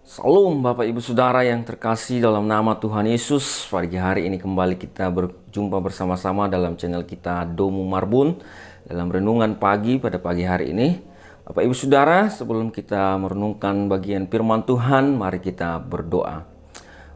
Salam Bapak Ibu Saudara yang terkasih dalam nama Tuhan Yesus. Pagi hari ini kembali kita berjumpa bersama-sama dalam channel kita Domu Marbun dalam renungan pagi pada pagi hari ini. Bapak Ibu Saudara, sebelum kita merenungkan bagian firman Tuhan, mari kita berdoa.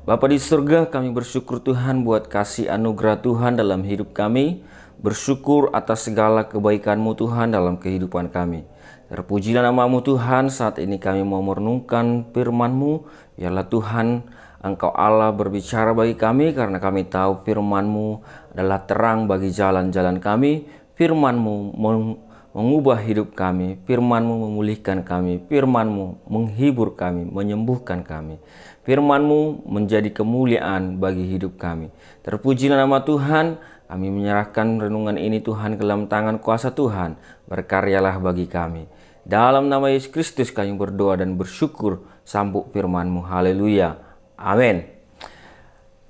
Bapa di surga, kami bersyukur Tuhan buat kasih anugerah Tuhan dalam hidup kami. Bersyukur atas segala kebaikan-Mu Tuhan dalam kehidupan kami. Terpujilah nama-Mu Tuhan, saat ini kami mau merenungkan firman-Mu. Biarlah Tuhan, Engkau Allah berbicara bagi kami, karena kami tahu firman-Mu adalah terang bagi jalan-jalan kami. Firman-Mu mengubah hidup kami, firman-Mu memulihkan kami, firman-Mu menghibur kami, menyembuhkan kami. Firman-Mu menjadi kemuliaan bagi hidup kami. Terpujilah nama Tuhan. Kami menyerahkan renungan ini Tuhan ke dalam tangan kuasa Tuhan. Berkaryalah bagi kami. Dalam nama Yesus Kristus kami berdoa dan bersyukur, sambut firman-Mu. Haleluya. Amin.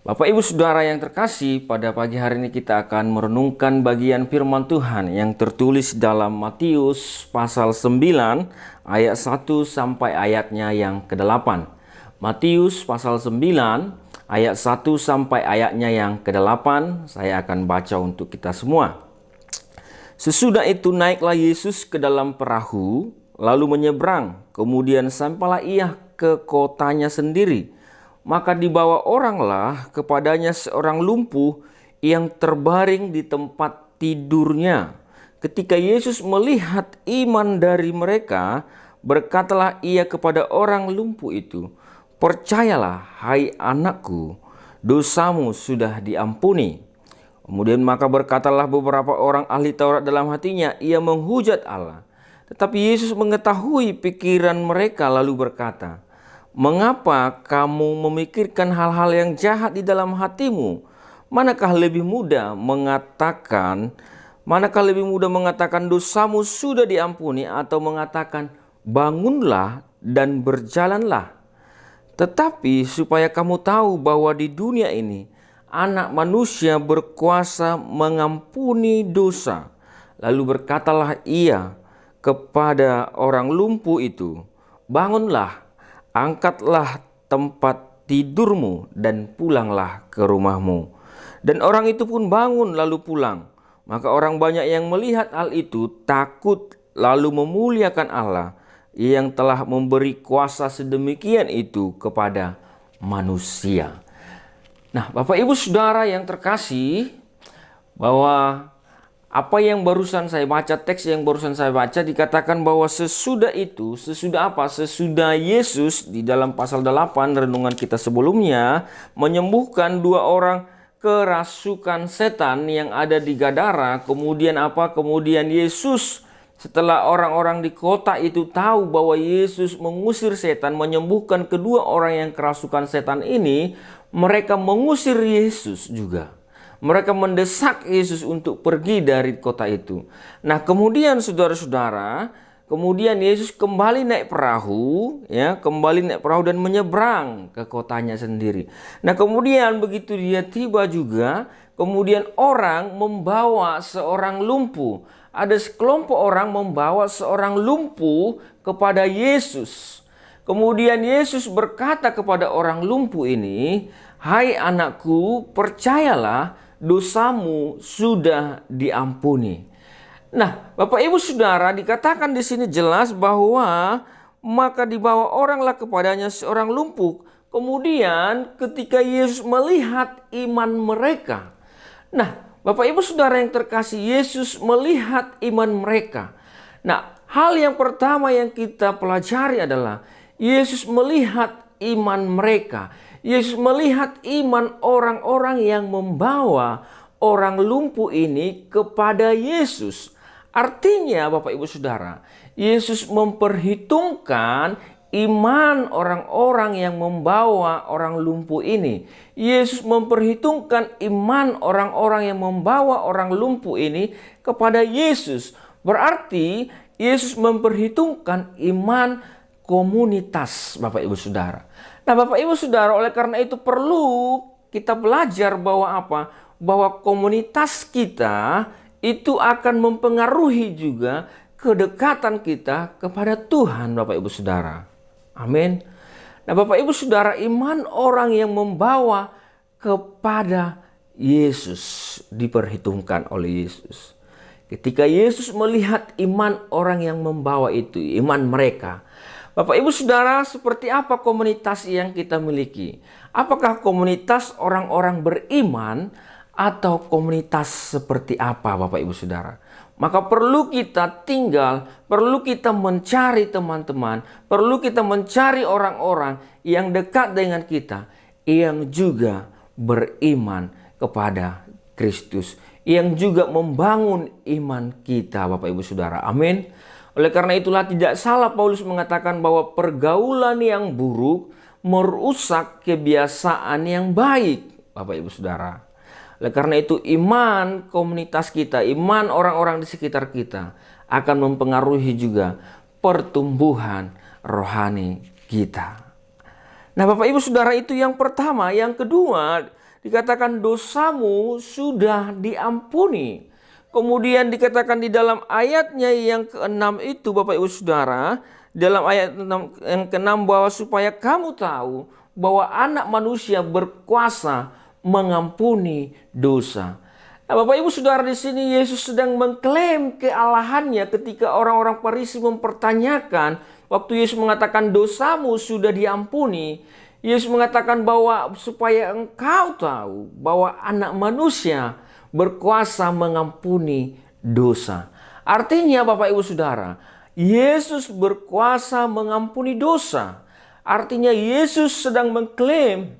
Bapak Ibu Saudara yang terkasih, pada pagi hari ini kita akan merenungkan bagian firman Tuhan yang tertulis dalam Matius pasal 9 ayat 1 sampai ayatnya yang ke-8. Matius pasal 9 ayat 1 sampai ayatnya yang ke-8, saya akan baca untuk kita semua. Sesudah itu naiklah Yesus ke dalam perahu, lalu menyeberang. Kemudian sampailah ia ke kotanya sendiri. Maka dibawa oranglah kepadanya seorang lumpuh yang terbaring di tempat tidurnya. Ketika Yesus melihat iman dari mereka, berkatalah ia kepada orang lumpuh itu, "Percayalah, hai anakku, dosamu sudah diampuni." Kemudian maka berkatalah beberapa orang ahli Taurat dalam hatinya, ia menghujat Allah. Tetapi Yesus mengetahui pikiran mereka lalu berkata, "Mengapa kamu memikirkan hal-hal yang jahat di dalam hatimu? Manakah lebih mudah mengatakan dosamu sudah diampuni, atau mengatakan bangunlah dan berjalanlah? Tetapi supaya kamu tahu bahwa di dunia ini Anak Manusia berkuasa mengampuni dosa." Lalu berkatalah ia kepada orang lumpuh itu, "Bangunlah, angkatlah tempat tidurmu dan pulanglah ke rumahmu." Dan orang itu pun bangun lalu pulang. Maka orang banyak yang melihat hal itu takut, lalu memuliakan Allah yang telah memberi kuasa sedemikian itu kepada manusia. Nah, Bapak Ibu Saudara yang terkasih, bahwa apa yang barusan saya baca, teks yang barusan saya baca, dikatakan bahwa sesudah itu, sesudah apa? Sesudah Yesus di dalam pasal 8 renungan kita sebelumnya menyembuhkan dua orang kerasukan setan yang ada di Gadara. Kemudian apa? Kemudian Yesus, setelah orang-orang di kota itu tahu bahwa Yesus mengusir setan, menyembuhkan kedua orang yang kerasukan setan ini, mereka mengusir Yesus juga. Mereka mendesak Yesus untuk pergi dari kota itu. Nah, kemudian saudara-saudara, kemudian Yesus kembali naik perahu, kembali naik perahu dan menyeberang ke kotanya sendiri. Nah, kemudian begitu dia tiba juga, kemudian orang membawa seorang lumpuh. Ada sekelompok orang membawa seorang lumpuh kepada Yesus. Kemudian Yesus berkata kepada orang lumpuh ini, "Hai anakku, percayalah, dosamu sudah diampuni." Nah, Bapak Ibu Saudara, dikatakan di sini jelas bahwa maka dibawa oranglah kepadanya seorang lumpuh. Kemudian ketika Yesus melihat iman mereka. Nah, Bapak Ibu Saudara yang terkasih, Yesus melihat iman mereka. Nah, hal yang pertama yang kita pelajari adalah Yesus melihat iman mereka. Yesus melihat iman orang-orang yang membawa orang lumpuh ini kepada Yesus. Artinya Bapak Ibu Saudara, Yesus memperhitungkan iman orang-orang yang membawa orang lumpuh ini. Yesus memperhitungkan iman orang-orang yang membawa orang lumpuh ini kepada Yesus. Berarti Yesus memperhitungkan iman komunitas, Bapak Ibu Saudara. Nah, Bapak Ibu Saudara, oleh karena itu perlu kita belajar bahwa apa? Bahwa komunitas kita itu akan mempengaruhi juga kedekatan kita kepada Tuhan, Bapak Ibu Saudara. Amin. Nah, Bapak Ibu Saudara, iman orang yang membawa kepada Yesus diperhitungkan oleh Yesus. Ketika Yesus melihat iman orang yang membawa itu, iman mereka. Bapak Ibu Saudara, seperti apa komunitas yang kita miliki? Apakah komunitas orang-orang beriman atau komunitas seperti apa Bapak Ibu Saudara? Maka perlu kita tinggal, perlu kita mencari teman-teman, perlu kita mencari orang-orang yang dekat dengan kita, yang juga beriman kepada Kristus, yang juga membangun iman kita Bapak Ibu Saudara. Amin. Oleh karena itulah tidak salah Paulus mengatakan bahwa pergaulan yang buruk merusak kebiasaan yang baik Bapak Ibu Saudara. Oleh karena itu iman komunitas kita, iman orang-orang di sekitar kita akan mempengaruhi juga pertumbuhan rohani kita. Nah Bapak Ibu Saudara, itu yang pertama. Yang kedua dikatakan dosamu sudah diampuni. Kemudian dikatakan di dalam ayatnya yang ke-6 itu Bapak Ibu Saudara, dalam ayat yang ke-6 bahwa supaya kamu tahu bahwa anak manusia berkuasa mengampuni dosa. Nah, Bapak Ibu Saudara, di sini Yesus sedang mengklaim kealahannya ketika orang-orang Farisi mempertanyakan waktu Yesus mengatakan dosamu sudah diampuni. Yesus mengatakan bahwa supaya engkau tahu bahwa anak manusia berkuasa mengampuni dosa. Artinya Bapak Ibu Saudara, Yesus berkuasa mengampuni dosa. Artinya Yesus sedang mengklaim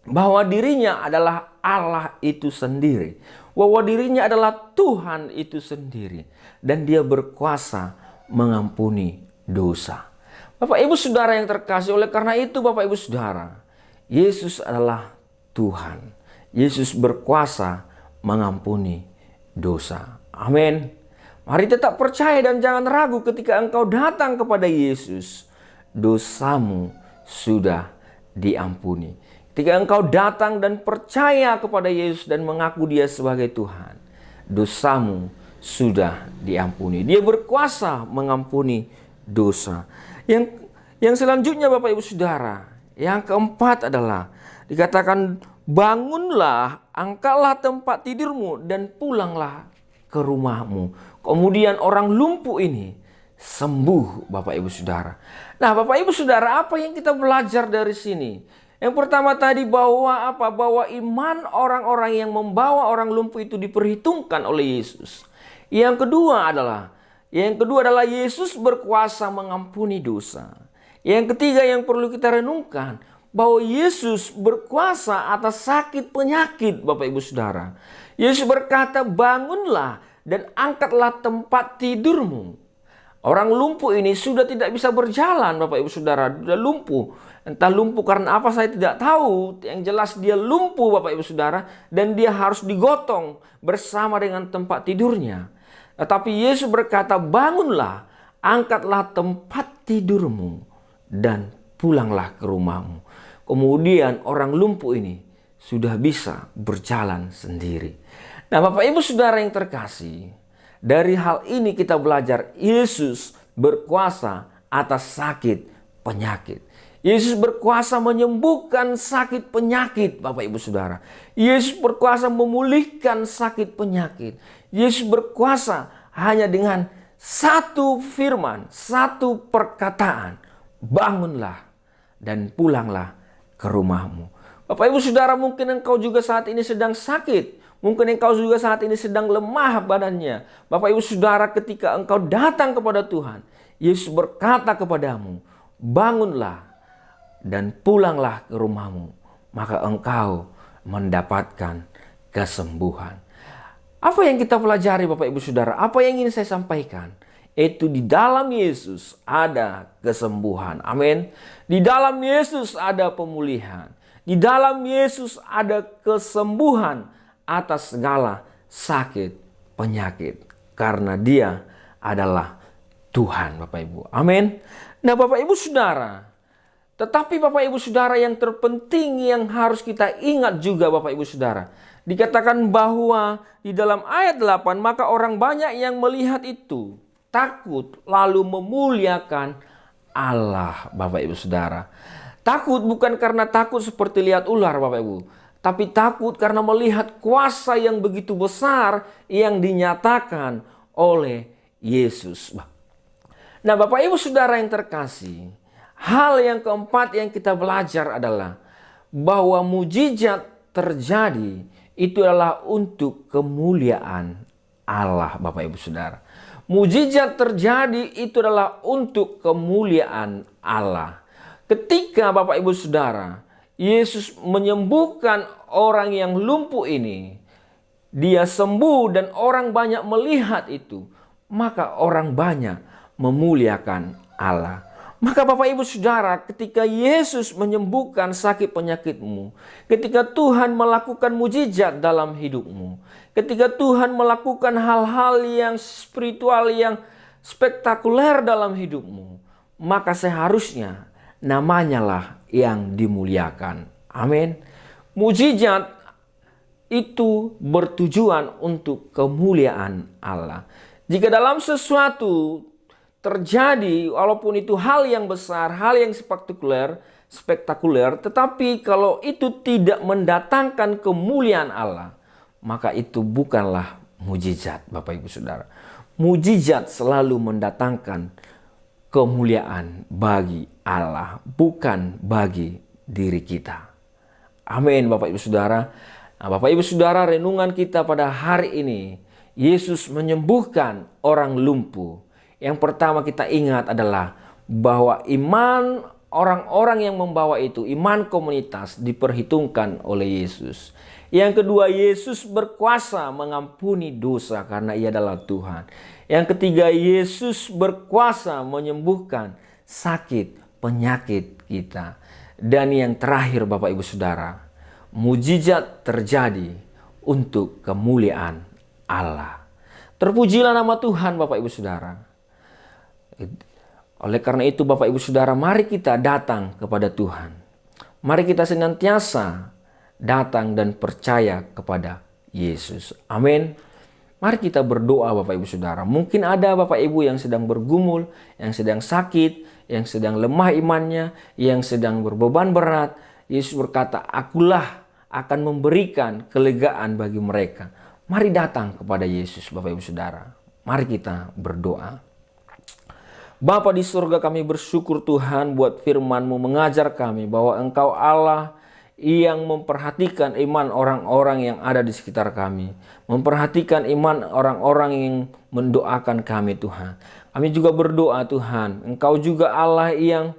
bahwa dirinya adalah Allah itu sendiri, bahwa dirinya adalah Tuhan itu sendiri, dan dia berkuasa mengampuni dosa. Bapak Ibu Saudara yang terkasih, oleh karena itu Bapak Ibu Saudara, Yesus adalah Tuhan. Yesus berkuasa mengampuni dosa. Amin. Mari tetap percaya dan jangan ragu ketika engkau datang kepada Yesus, dosamu sudah diampuni. Ketika engkau datang dan percaya kepada Yesus dan mengaku Dia sebagai Tuhan, dosamu sudah diampuni. Dia berkuasa mengampuni dosa. Yang selanjutnya Bapak Ibu Saudara, yang keempat adalah dikatakan bangunlah, angkatlah tempat tidurmu dan pulanglah ke rumahmu. Kemudian orang lumpuh ini sembuh Bapak Ibu Saudara. Nah Bapak Ibu Saudara, apa yang kita belajar dari sini? Yang pertama tadi bahwa apa? Bahwa iman orang-orang yang membawa orang lumpuh itu diperhitungkan oleh Yesus. Yang kedua adalah Yesus berkuasa mengampuni dosa. Yang ketiga yang perlu kita renungkan, bahwa Yesus berkuasa atas sakit penyakit Bapak Ibu Saudara. Yesus berkata, bangunlah dan angkatlah tempat tidurmu. Orang lumpuh ini sudah tidak bisa berjalan Bapak Ibu Saudara, sudah lumpuh. Entah lumpuh karena apa saya tidak tahu. Yang jelas dia lumpuh Bapak Ibu Saudara, dan dia harus digotong bersama dengan tempat tidurnya. Tetapi Yesus berkata, bangunlah, angkatlah tempat tidurmu dan pulanglah ke rumahmu. Kemudian orang lumpuh ini sudah bisa berjalan sendiri. Nah Bapak Ibu Saudara yang terkasih, dari hal ini kita belajar Yesus berkuasa atas sakit penyakit. Yesus berkuasa menyembuhkan sakit penyakit Bapak Ibu Saudara. Yesus berkuasa memulihkan sakit penyakit. Yesus berkuasa hanya dengan satu firman, satu perkataan. Bangunlah dan pulanglah ke rumahmu. Bapak Ibu Saudara, mungkin engkau juga saat ini sedang sakit. Mungkin engkau juga saat ini sedang lemah badannya. Bapak Ibu Saudara, ketika engkau datang kepada Tuhan, Yesus berkata kepadamu, bangunlah dan pulanglah ke rumahmu. Maka engkau mendapatkan kesembuhan. Apa yang kita pelajari Bapak Ibu Saudara? Apa yang ingin saya sampaikan? Itu di dalam Yesus ada kesembuhan. Amin. Di dalam Yesus ada pemulihan. Di dalam Yesus ada kesembuhan atas segala sakit penyakit. Karena Dia adalah Tuhan Bapak Ibu. Amin. Nah Bapak Ibu Saudara, tetapi Bapak Ibu Saudara, yang terpenting yang harus kita ingat juga Bapak Ibu Saudara, dikatakan bahwa di dalam ayat 8, maka orang banyak yang melihat itu takut lalu memuliakan Allah Bapak Ibu Saudara. Takut bukan karena takut seperti lihat ular Bapak Ibu, tapi takut karena melihat kuasa yang begitu besar yang dinyatakan oleh Yesus. Nah Bapak Ibu Saudara yang terkasih, hal yang keempat yang kita belajar adalah bahwa mujizat terjadi itu adalah untuk kemuliaan Allah Bapak Ibu Saudara. Mujizat terjadi itu adalah untuk kemuliaan Allah. Ketika Bapak Ibu Saudara, Yesus menyembuhkan orang yang lumpuh ini, dia sembuh dan orang banyak melihat itu, maka orang banyak memuliakan Allah. Maka Bapak Ibu Saudara, ketika Yesus menyembuhkan sakit penyakitmu, ketika Tuhan melakukan mujizat dalam hidupmu, ketika Tuhan melakukan hal-hal yang spiritual, yang spektakuler dalam hidupmu, maka seharusnya namanya lah yang dimuliakan. Amin. Mujizat itu bertujuan untuk kemuliaan Allah. Jika dalam sesuatu terjadi, walaupun itu hal yang besar, hal yang spektakuler, tetapi kalau itu tidak mendatangkan kemuliaan Allah, maka itu bukanlah mujizat Bapak Ibu Saudara. Mujizat selalu mendatangkan kemuliaan bagi Allah, bukan bagi diri kita. Amin Bapak Ibu Saudara. Nah, Bapak Ibu Saudara, renungan kita pada hari ini, Yesus menyembuhkan orang lumpuh. Yang pertama kita ingat adalah bahwa iman orang-orang yang membawa itu, iman komunitas diperhitungkan oleh Yesus. Yang kedua, Yesus berkuasa mengampuni dosa karena Ia adalah Tuhan. Yang ketiga, Yesus berkuasa menyembuhkan sakit penyakit kita. Dan yang terakhir Bapak Ibu Saudara, mujizat terjadi untuk kemuliaan Allah. Terpujilah nama Tuhan Bapak Ibu Saudara. Oleh karena itu Bapak Ibu Saudara, mari kita datang kepada Tuhan. Mari kita senantiasa datang dan percaya kepada Yesus. Amin. Mari kita berdoa Bapak Ibu Saudara. Mungkin ada Bapak Ibu yang sedang bergumul, yang sedang sakit, yang sedang lemah imannya, yang sedang berbeban berat. Yesus berkata, "Akulah akan memberikan kelegaan bagi mereka." Mari datang kepada Yesus Bapak Ibu Saudara. Mari kita berdoa. Bapa di surga, kami bersyukur Tuhan buat firman-Mu mengajar kami bahwa Engkau Allah yang memperhatikan iman orang-orang yang ada di sekitar kami. Memperhatikan iman orang-orang yang mendoakan kami Tuhan. Kami juga berdoa Tuhan, Engkau juga Allah yang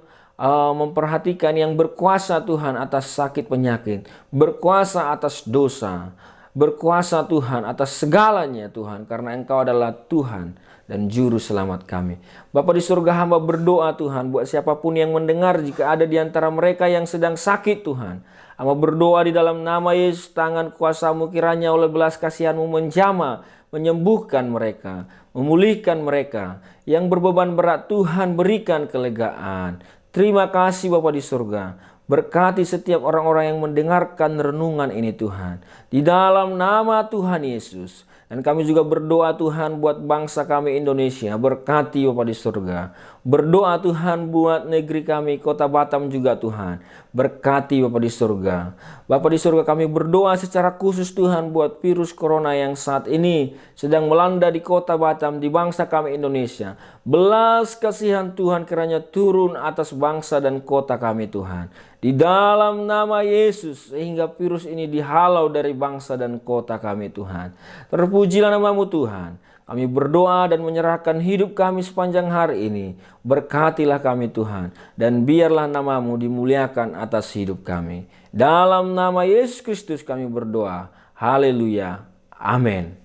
memperhatikan, yang berkuasa Tuhan atas sakit penyakit. Berkuasa atas dosa. Berkuasa Tuhan atas segalanya Tuhan. Karena Engkau adalah Tuhan dan juru selamat kami. Bapa di surga, hamba berdoa Tuhan buat siapapun yang mendengar, jika ada di antara mereka yang sedang sakit Tuhan. Hamba berdoa di dalam nama Yesus, tangan kuasa-Mu kiranya oleh belas kasihan-Mu menjamah, menyembuhkan mereka, memulihkan mereka. Yang berbeban berat Tuhan berikan kelegaan. Terima kasih Bapa di surga. Berkati setiap orang-orang yang mendengarkan renungan ini Tuhan. Di dalam nama Tuhan Yesus. Dan kami juga berdoa Tuhan buat bangsa kami Indonesia. Berkati Bapa di surga. Berdoa Tuhan buat negeri kami, Kota Batam juga Tuhan. Berkati Bapa di surga. Bapa di surga, kami berdoa secara khusus Tuhan buat virus corona yang saat ini sedang melanda di Kota Batam, di bangsa kami Indonesia. Belas kasihan Tuhan kiranya turun atas bangsa dan kota kami Tuhan. Di dalam nama Yesus, sehingga virus ini dihalau dari bangsa dan kota kami Tuhan. Terpujilah nama-Mu Tuhan. Kami berdoa dan menyerahkan hidup kami sepanjang hari ini. Berkatilah kami Tuhan. Dan biarlah nama-Mu dimuliakan atas hidup kami. Dalam nama Yesus Kristus kami berdoa. Haleluya. Amin.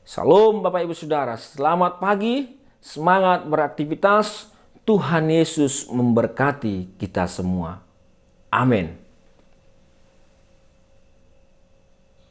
Salam Bapak Ibu Saudara. Selamat pagi. Semangat beraktivitas. Tuhan Yesus memberkati kita semua. Amin.